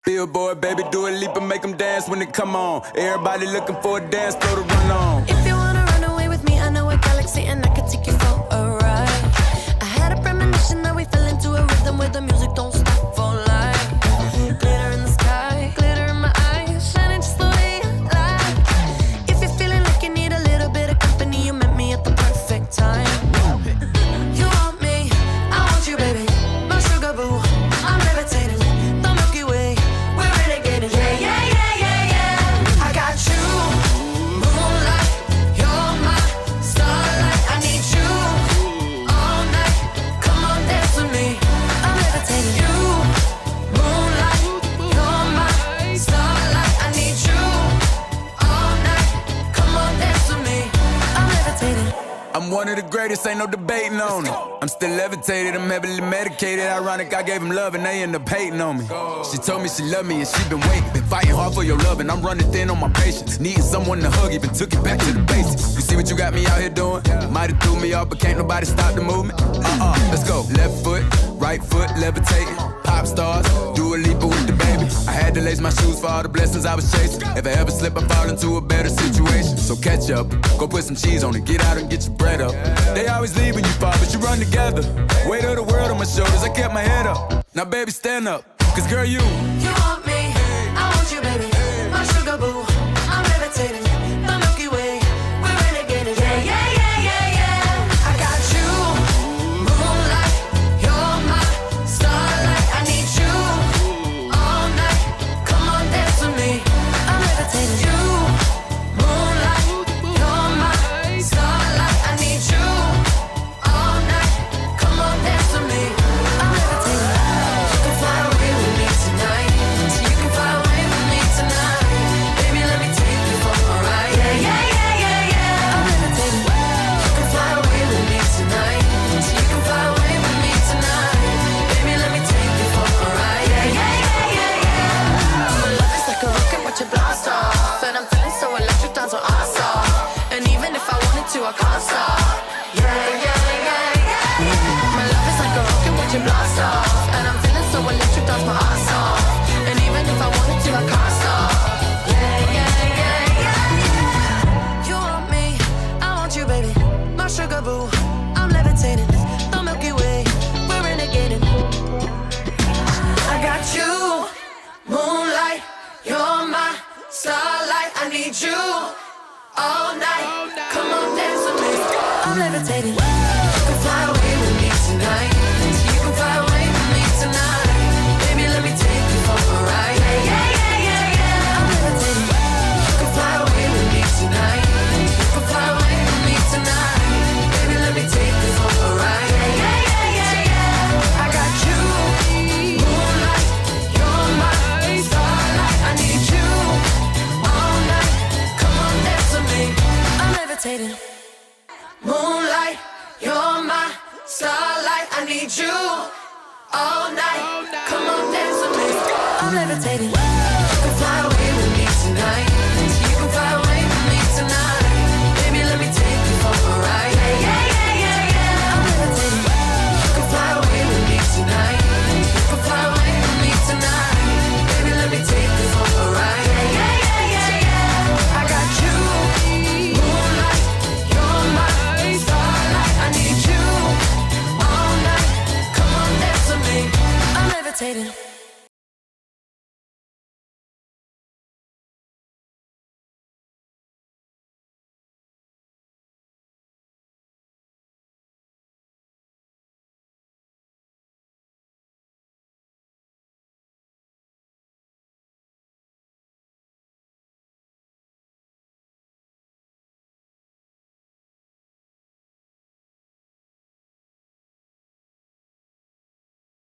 Billboard, baby, do a leap and make them dance when they come on. Everybody looking for a dance floor to run on. If you wanna run away with me, I know a galaxy and I can take you for a ride. I had a premonition that we fell into a rhythm where the music don't stop for life. Glitter in the sky, glitter in my eyes, shining just the way I like. If you're feeling like you need a little bit of company, you met me at the perfect time. You want me, I want you, baby, my sugar boo. I'm levitating, the Milky Way, we're renegading. Yeah, yeah, yeah, yeah, yeah. I got you, moonlight, you're my starlight. I need you all night. Come on, dance with me. I'm levitating. You, moonlight, you're my starlight. I need you all night. Come on, dance with me. I'm levitating. I'm one of the greatest, ain't no debating on it. I'm still levitated, I'm heavily medicated. Ironic, I gave him love and they end up hating on me. She told me she loved me and she been waiting. Been fighting hard for your love and I'm running thin on my patience. Needing someone to hug, even took it back to the basics. You see what you got me out here doing? Might have threw me off, but can't nobody stop the movement. Let's go. Left foot, right foot, levitating. Pop stars, do a leap with the baby. I had to lace my shoes for all the blessings I was chasing. If I ever slip, I fall into a better situation. So catch up, go put some cheese on it, get out and get your bread up. They always leave when you fall, but you run together. Weight of the world on my shoulders, I kept my head up. Now baby, stand up, cause girl, you want me, I want you, baby, my sugar boo. I'm levitating, the Milky Way, we're renegading. Yeah, yeah, yeah, yeah, yeah. I got you, moonlight, you're my starlight. I need you all night. Come on, dance with me. I'm levitating. You, moonlight, you're my starlight. I need you all night. Come on, dance with me. I'm levitating. You can fly away with me tonight. So you can fly away with me tonight. Baby, let me take you for a ride. Yeah, yeah, yeah, yeah, yeah. I'm levitating. You can fly away with me tonight. So you can fly away with me tonight. Baby, let me take you for a ride. Yeah, yeah, yeah, yeah, yeah. My love is like a rocket, watch it blast off. And I'm feeling so electric, dance on awesome. And even if I wanted to, I can't stop. Yeah, yeah, yeah, yeah. My love is like a rocket, watch it blast off. And I'm feeling so electric, dance my ass off. And even if I wanted to, I can't stop. Yeah, yeah, yeah, yeah. You want me, I want you, baby, my sugar boo. I'm levitating, the Milky Way, we're renegading. I got you, moonlight, you're my starlight. I need you all night. Come on, dance with me. I'm levitating. You can fly away with me tonight. So you can fly away with me tonight. Baby, let me take you for a ride. Yeah, yeah, yeah, yeah, yeah. I'm levitating. You can fly away with me tonight. You can fly away with me tonight. Baby, let me take you for a ride. Yeah, yeah, yeah, yeah, yeah. I got you, moonlight, you're my starlight. I need you all night. Come on, dance with me. I'm levitating. Moonlight, you're my starlight. I need you all night. Come on, dance with me. I'm levitating.